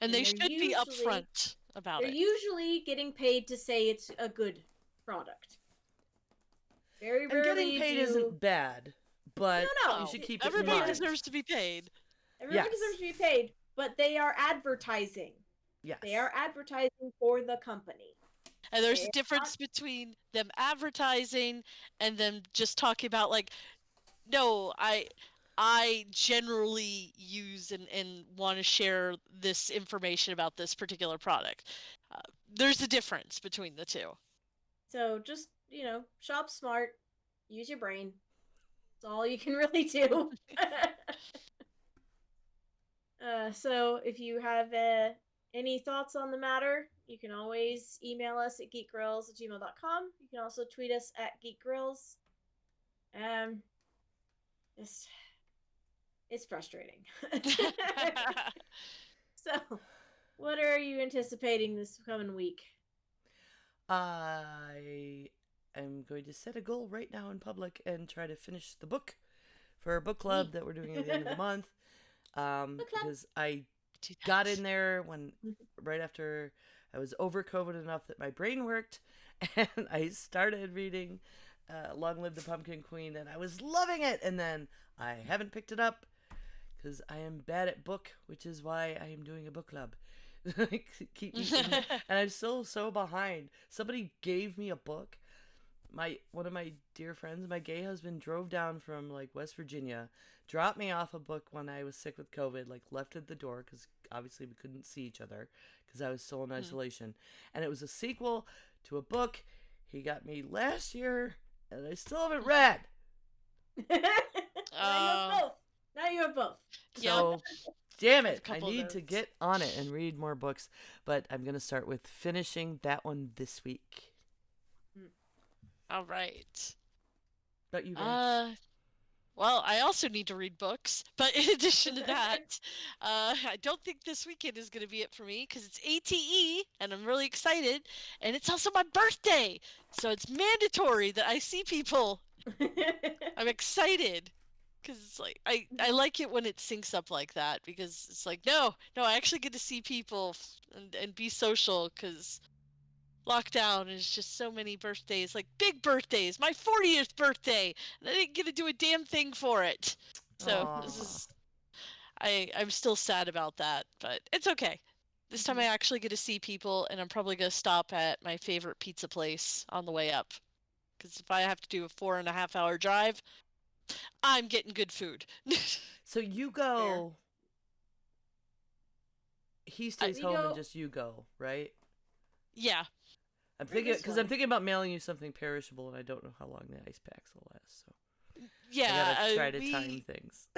And
And
they
they're
should be
usually-
upfront about
They're
it.
usually getting paid to say it's a good product. Very
And
rarely
getting paid
do...
isn't bad, but
No.
you should keep it in
Everybody
mind.
deserves to be paid.
Everybody
Yes.
deserves to be paid, but they are advertising.
Yes.
They are advertising for the company.
And there's
They
a
are
difference between them advertising and them just talking about like, no, I generally use and want to share this information about this particular product. There's a difference between the two.
So just, shop smart, use your brain. That's all you can really do. So if you have any thoughts on the matter, you can always email us at geekgrills@gmail.com. You can also tweet us at geekgrills. It's frustrating. So, what are you anticipating this coming week?
I am going to set a goal right now in public and try to finish the book for our book club that we're doing at the end of the month.
club.
Because I
Do that.
got in there right after I was over COVID enough that my brain worked, and I started reading Long Live the Pumpkin Queen, and I was loving it. And then I haven't picked it up because I am bad at book, which is why I am doing a book club. Keep me in, and I'm still so behind. Somebody gave me a book. One of my dear friends, my gay husband, drove down from like West Virginia, dropped me off a book when I was sick with COVID, like left at the door because obviously we couldn't see each other because I was still in isolation. And it was a sequel to a book he got me last year, and I still haven't read.
Now you have both. Now you have both.
So, damn
There's
it,
a
I
couple of
need to
those.
get on it and read more books, but I'm going to start with finishing that one this week.
All right.
But you, Max?
Well, I also need to read books, but in addition to that, I don't think this weekend is going to be it for me because it's ATE, and I'm really excited, and it's also my birthday, so it's mandatory that I see people. I'm excited because it's like I like it when it syncs up like that because it's like no, I actually get to see people and be social because lockdown is just so many birthdays, like big birthdays. My 40th birthday, and I didn't get to do a damn thing for it. So this
Aw.
is I'm still sad about that, but it's okay. This time I actually get to see people, and I'm probably gonna stop at my favorite pizza place on the way up. Because if I have to do a 4.5 hour drive, I'm getting good food.
So you go. He stays
We
home and
go-
just you go, right?
Yeah.
I'm
For
thinking
this
because
one.
I'm thinking about mailing you something perishable, and I don't know how long the ice packs will last. So
Yeah.
I gotta try to time things.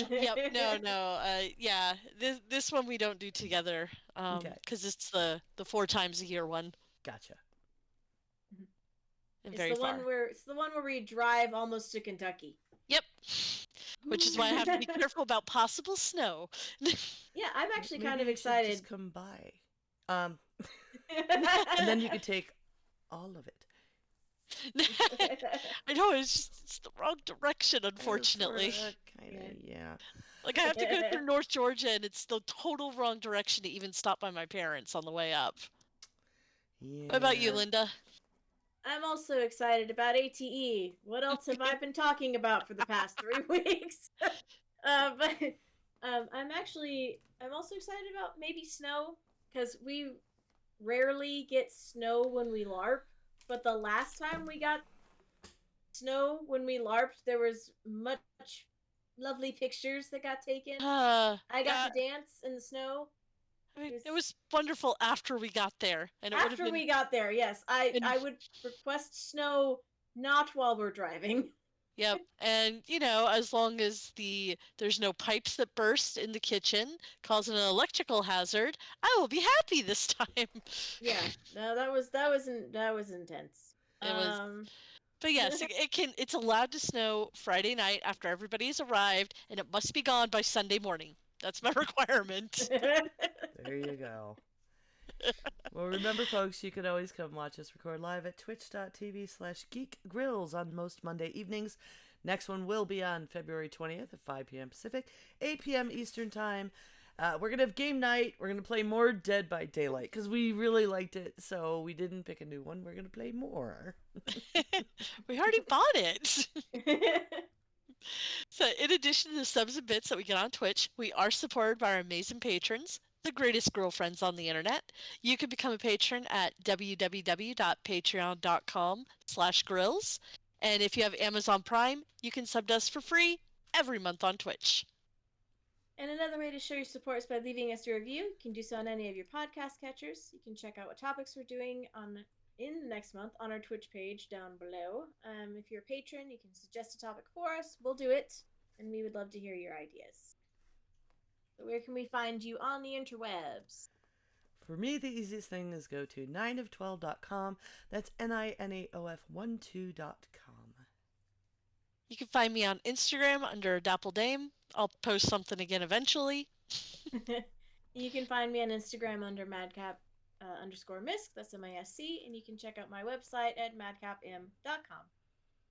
Yep. No. Yeah. This one we don't do together.
Okay.
Because it's the 4 times a year one.
Gotcha.
And
It's
very
the
far.
one where we drive almost to Kentucky.
Yep. Which is why I have to be careful about possible snow.
Yeah, I'm actually
Maybe
kind of
you should
excited.
Just come by. And then you could take all of it.
I know it's the wrong direction, unfortunately.
Kind of, yeah.
Like I have to go through North Georgia, and it's the total wrong direction to even stop by my parents on the way up.
Yeah.
What about you, Linda?
I'm also excited about ATE. What else have I been talking about for the past 3 weeks? But I'm also excited about maybe snow because we rarely get snow when we LARP. But the last time we got snow when we LARPed, there was much lovely pictures that got taken. I got to dance in the snow.
I mean, it was wonderful after we got there, and it would have
After
been.
we got there, yes, I would request snow not while we're driving.
Yep, and as long as there's no pipes that burst in the kitchen, causing an electrical hazard, I will be happy this time.
Yeah, no, that was intense.
It was. But yes, it's allowed to snow Friday night after everybody's arrived, and it must be gone by Sunday morning. That's my requirement.
There you go. Well, remember, folks, you can always come watch us record live at twitch.tv/geekgrills on most Monday evenings. Next one will be on February 20th at 5 p.m. Pacific, 8 p.m. Eastern Time. We're going to have game night. We're going to play more Dead by Daylight because we really liked it, so we didn't pick a new one. We're going to play more.
We already bought it. So, in addition to the subs and bits that we get on Twitch, we are supported by our amazing patrons, the greatest girlfriends on the internet. You can become a patron at www.patreon.com/grills. And if you have Amazon Prime, you can sub to us for free every month on Twitch.
And another way to show your support is by leaving us a review. You can do so on any of your podcast catchers. You can check out what topics we're doing in the next month on our Twitch page down below. If you're a patron, you can suggest a topic for us. We'll do it, and we would love to hear your ideas. So where can we find you on the interwebs?
For me, the easiest thing is go to 9of12.com. That's NINAOF12.com.
You can find me on Instagram under DappleDame. I'll post something again eventually.
You can find me on Instagram under madcap_misc. That's MISC. And you can check out my website at madcapm.com.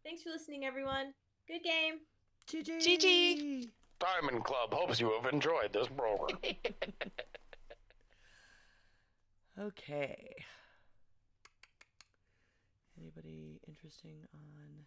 Thanks for listening, everyone. Good game.
GG.
GG.
Diamond Club hopes you have enjoyed this program.
Okay. Anybody interesting on